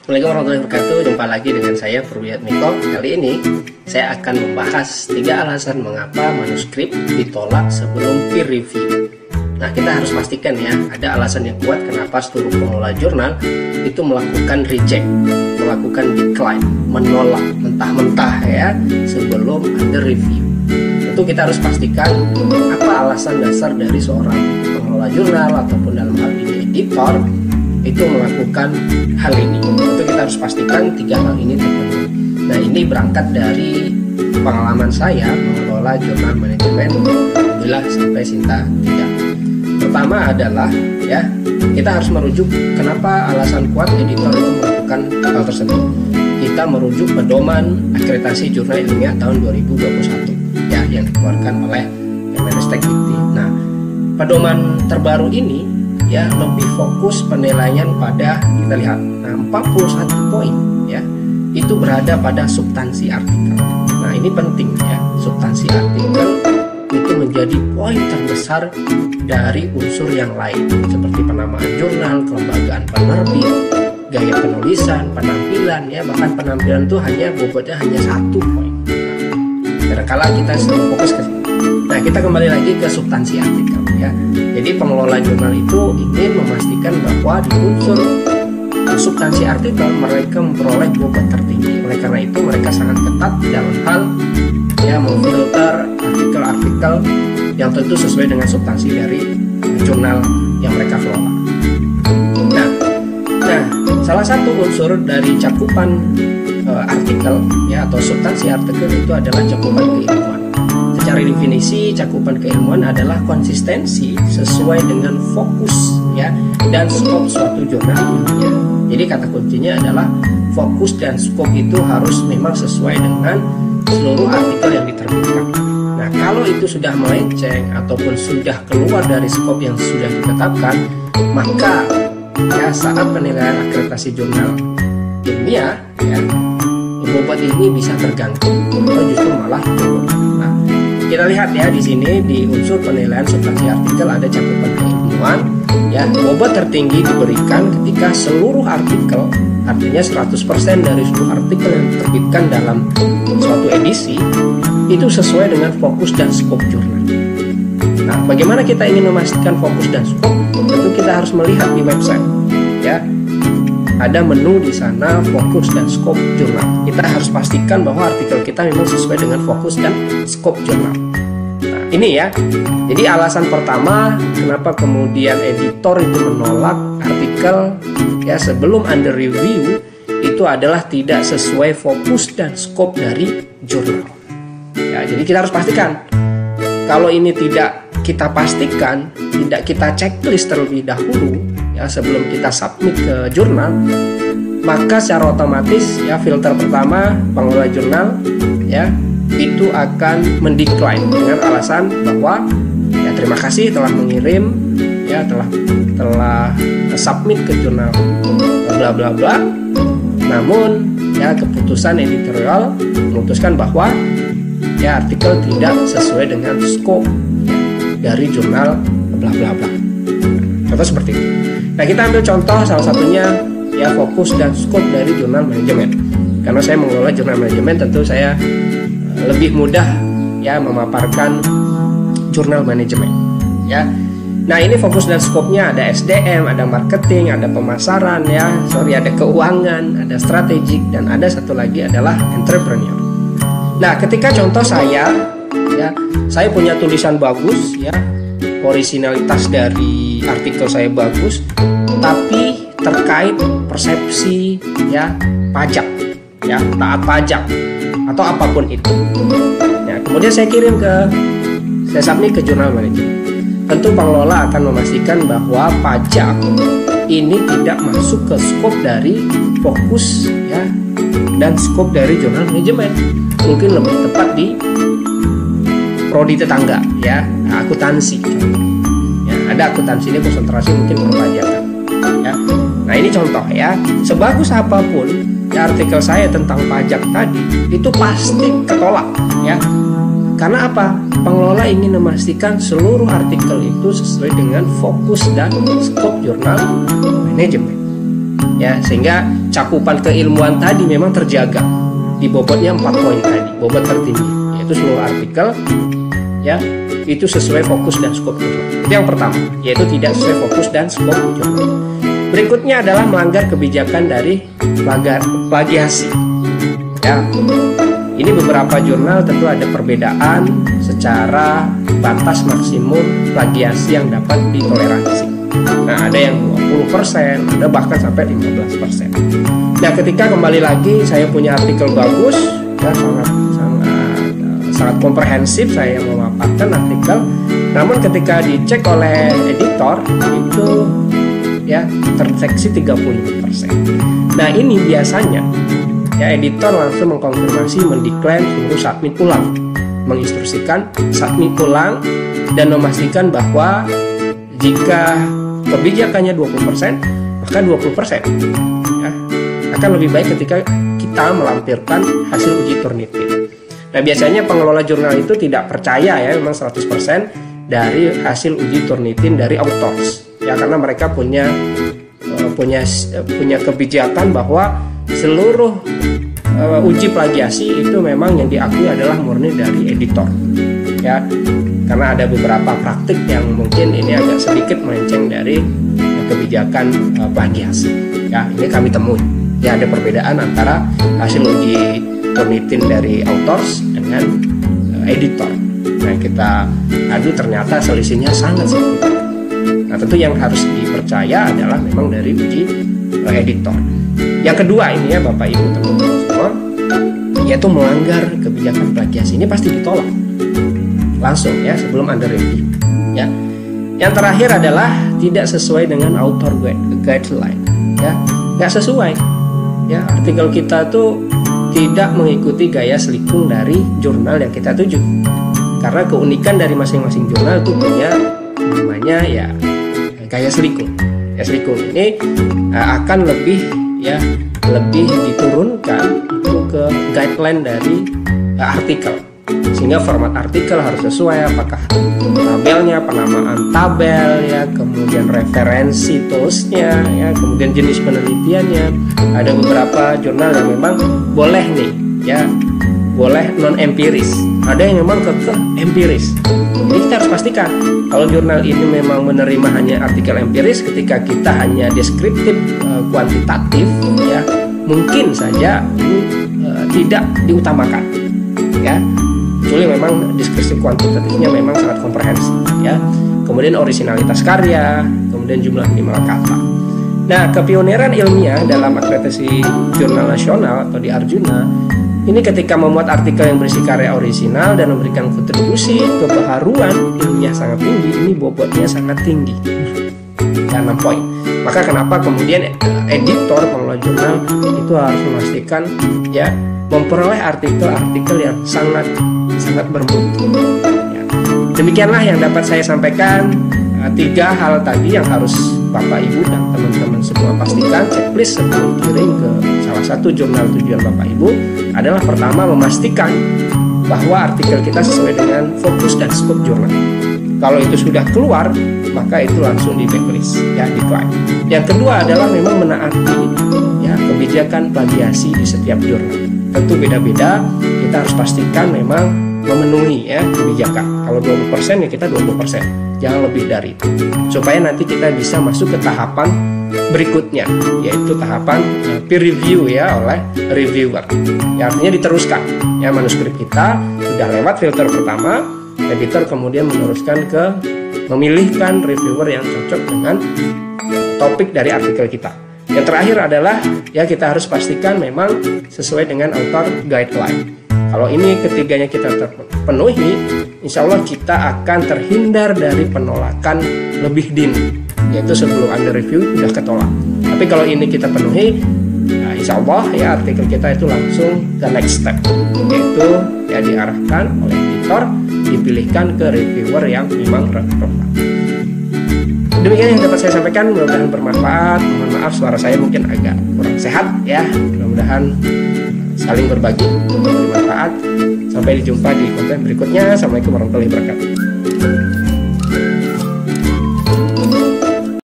Assalamualaikum warahmatullahi wabarakatuh. Jumpa lagi dengan saya Purwiyatmiko. Kali ini saya akan membahas 3 alasan mengapa manuskrip ditolak sebelum peer review. Nah, kita harus pastikan ya, ada alasan yang kuat kenapa seluruh pengelola jurnal itu melakukan reject, melakukan decline, menolak mentah-mentah ya sebelum under review. Tentu kita harus pastikan apa alasan dasar dari seorang pengelola jurnal ataupun dalam hal ini editor itu melakukan hal ini. Tentu kita harus pastikan 3 hal ini terpenuhi. Nah, ini berangkat dari pengalaman saya mengelola jurnal manajemen, alhamdulillah sampai Sinta 3. Pertama adalah ya, kita harus merujuk kenapa alasan kuat editor itu melakukan hal tersebut. Kita merujuk pedoman akreditasi jurnal ilmiah tahun 2021 ya, yang dikeluarkan oleh Kemenristek Dikti. Nah, pedoman terbaru ini ya lebih fokus penilaian pada, kita lihat, 41 poin ya itu berada pada substansi artikel. Nah, ini penting ya, substansi artikel itu menjadi poin terbesar dari unsur yang lain seperti penamaan jurnal, kelembagaan penerbit, gaya penulisan, penampilan ya, bahkan penampilan itu bobotnya hanya 1 poin. Nah, kadang-kala kita sering fokus ke sini. Nah, kita kembali lagi ke substansi artikel ya. Jadi pengelola jurnal itu ingin memastikan bahwa di unsur substansi artikel mereka memperoleh bobot tertinggi. Oleh karena itu mereka sangat ketat dalam hal ya memfilter artikel-artikel yang tentu sesuai dengan substansi dari jurnal yang mereka kelola. Nah, salah satu unsur dari cakupan artikel ya atau substansi artikel itu adalah cakupan keilmuan. Secara definisi, cakupan keilmuan adalah konsistensi sesuai dengan fokus ya dan skop suatu jurnal ilmiah. Jadi kata kuncinya adalah fokus dan skop itu harus memang sesuai dengan seluruh artikel yang diterbitkan. Nah, kalau itu sudah melenceng ataupun sudah keluar dari skop yang sudah ditetapkan, maka ya saat penilaian akreditasi jurnal ilmiah ya bobot ini bisa terganggu atau justru malah turun. Nah, kita lihat ya di sini di unsur penilaian substansi artikel ada cakupan keilmuan ya, bobot tertinggi diberikan ketika seluruh artikel, artinya 100% dari seluruh artikel yang diterbitkan dalam suatu edisi itu sesuai dengan fokus dan skop jurnal. Nah, bagaimana kita ingin memastikan fokus dan skop? Tentu kita harus melihat di website ya. Ada menu di sana fokus dan skop jurnal. Kita harus pastikan bahwa artikel kita memang sesuai dengan fokus dan skop jurnal. Nah, ini ya. Jadi alasan pertama kenapa kemudian editor itu menolak artikel ya sebelum under review itu adalah tidak sesuai fokus dan skop dari jurnal. Ya, jadi kita harus pastikan. Kalau ini tidak kita pastikan, tidak kita checklist terlebih dahulu ya sebelum kita submit ke jurnal, maka secara otomatis ya filter pertama pengelola jurnal ya itu akan mendecline dengan alasan bahwa ya terima kasih telah mengirim ya telah submit ke jurnal bla bla bla, namun ya keputusan editorial memutuskan bahwa ya artikel tidak sesuai dengan skop dari jurnal bla bla bla. Contoh seperti itu. Nah, kita ambil contoh salah satunya ya fokus dan skop dari jurnal manajemen. Karena saya mengelola jurnal manajemen, tentu saya lebih mudah ya memaparkan jurnal manajemen ya. Nah, ini fokus dan skopnya ada SDM, ada marketing, ada pemasaran ya, ada keuangan, ada strategik, dan ada satu lagi adalah entrepreneur. Nah, ketika contoh saya punya tulisan bagus ya, orisinalitas dari artikel saya bagus, tapi terkait persepsi ya pajak ya, taat pajak atau apapun itu. Ya, kemudian saya submit ke jurnal manajemen. Tentu pengelola akan memastikan bahwa pajak ini tidak masuk ke skop dari fokus ya dan skop dari jurnal manajemen. Mungkin lebih tepat di prodi tetangga ya, akuntansi ya, ada akuntansi ini konsentrasi mungkin perpajakan ya. Nah, ini contoh ya, sebagus apapun ya artikel saya tentang pajak tadi itu pasti ketolak ya. Karena apa? Pengelola ingin memastikan seluruh artikel itu sesuai dengan fokus dan skop jurnal manajemen. ya, sehingga cakupan keilmuan tadi memang terjaga di bobotnya 4 poin tadi, bobot tertinggi, yaitu seluruh artikel ya itu sesuai fokus dan skop jurnal. Itu yang pertama, yaitu tidak sesuai fokus dan skop jurnal. Berikutnya adalah melanggar kebijakan dari plagiasi. Ya, ini beberapa jurnal tentu ada perbedaan secara batas maksimum plagiasi yang dapat ditoleransi. Nah, ada yang 20%, ada bahkan sampai 15%. Nah, ketika kembali lagi saya punya artikel bagus, ya sangat komprehensif saya memaparkan artikel, namun ketika dicek oleh editor itu ya terdeteksi 35%. Nah, ini biasanya ya editor langsung mengkonfirmasi, mendeklaim suruh submit ulang, menginstruksikan submit ulang dan memastikan bahwa jika kebijakannya 20%, maka 20% ya, akan lebih baik ketika kita melampirkan hasil uji Turnitin. Nah, biasanya pengelola jurnal itu tidak percaya ya memang 100% dari hasil uji Turnitin dari authors ya, karena mereka punya kebijakan bahwa seluruh uji plagiasi itu memang yang diakui adalah murni dari editor ya, karena ada beberapa praktik yang mungkin ini agak sedikit melenceng dari kebijakan plagiasi ya. Ini kami temui ya, ada perbedaan antara hasil uji Turnitin dari authors dengan editor. Nah, kita adu ternyata selisihnya sangat signifikan. Nah, tentu yang harus dipercaya adalah memang dari uji editor. Yang kedua ini ya Bapak Ibu teman-teman semua, yaitu melanggar kebijakan plagiasi. Ini pasti ditolak langsung ya sebelum under review ya. Yang terakhir adalah tidak sesuai dengan author guideline ya, nggak sesuai ya, artikel kita tuh tidak mengikuti gaya selikung dari jurnal yang kita tuju, karena keunikan dari masing-masing jurnal itu punya namanya ya gaya selikung. Ya, selikung ini akan lebih diturunkan itu ke guideline dari artikel, sehingga format artikel harus sesuai, apakah tabelnya, penamaan tabel ya, kemudian referensi toolsnya ya, kemudian jenis penelitiannya. Ada beberapa jurnal yang memang boleh nih ya, boleh non empiris, ada yang memang kekeh empiris. Jadi kita harus pastikan kalau jurnal ini memang menerima hanya artikel empiris, ketika kita hanya deskriptif kuantitatif ya, mungkin saja ini tidak diutamakan ya, kecuali memang deskripsi kuantitatifnya memang sangat komprehensif ya. Kemudian originalitas karya, kemudian jumlah minimal kata. Nah, kepioniran ilmiah dalam akreditasi jurnal nasional atau di Arjuna ini ketika membuat artikel yang berisi karya orisinal dan memberikan kontribusi kebaharuan ilmiah sangat tinggi, ini bobotnya sangat tinggi ya, 6 poin. Maka kenapa kemudian editor pengelola jurnal itu harus memastikan ya memperoleh artikel-artikel yang sangat bermutu ya. Demikianlah yang dapat saya sampaikan, 3 hal tadi yang harus Bapak Ibu dan teman-teman semua pastikan checklist sebelum kirim ke salah satu jurnal tujuan Bapak Ibu adalah pertama memastikan bahwa artikel kita sesuai dengan fokus dan skop jurnal. Kalau itu sudah keluar, maka itu langsung di backlist ya, decline. Yang kedua adalah memang menaati ya kebijakan plagiasi di setiap jurnal. Tentu beda-beda, kita harus pastikan memang memenuhi ya kebijakan. Kalau 20% ya kita 20%, jangan lebih dari itu, supaya nanti kita bisa masuk ke tahapan berikutnya, yaitu tahapan peer review ya oleh reviewer. Ya, artinya diteruskan ya, manuskrip kita sudah lewat filter pertama, editor kemudian meneruskan ke memilihkan reviewer yang cocok dengan topik dari artikel kita. Yang terakhir adalah ya kita harus pastikan memang sesuai dengan author guideline. Kalau ini ketiganya kita terpenuhi, insya Allah kita akan terhindar dari penolakan lebih dini, yaitu sebelum under review sudah ketolak. Tapi kalau ini kita penuhi, nah insya Allah ya artikel kita itu langsung ke next step, yaitu ya diarahkan oleh editor, dipilihkan ke reviewer yang memang relevan. Demikian yang dapat saya sampaikan, mudah-mudahan bermanfaat. Mohon maaf suara saya mungkin agak kurang sehat ya, mudah-mudahan saling berbagi bermanfaat. Sampai jumpa di konten berikutnya. Assalamualaikum warahmatullahi wabarakatuh.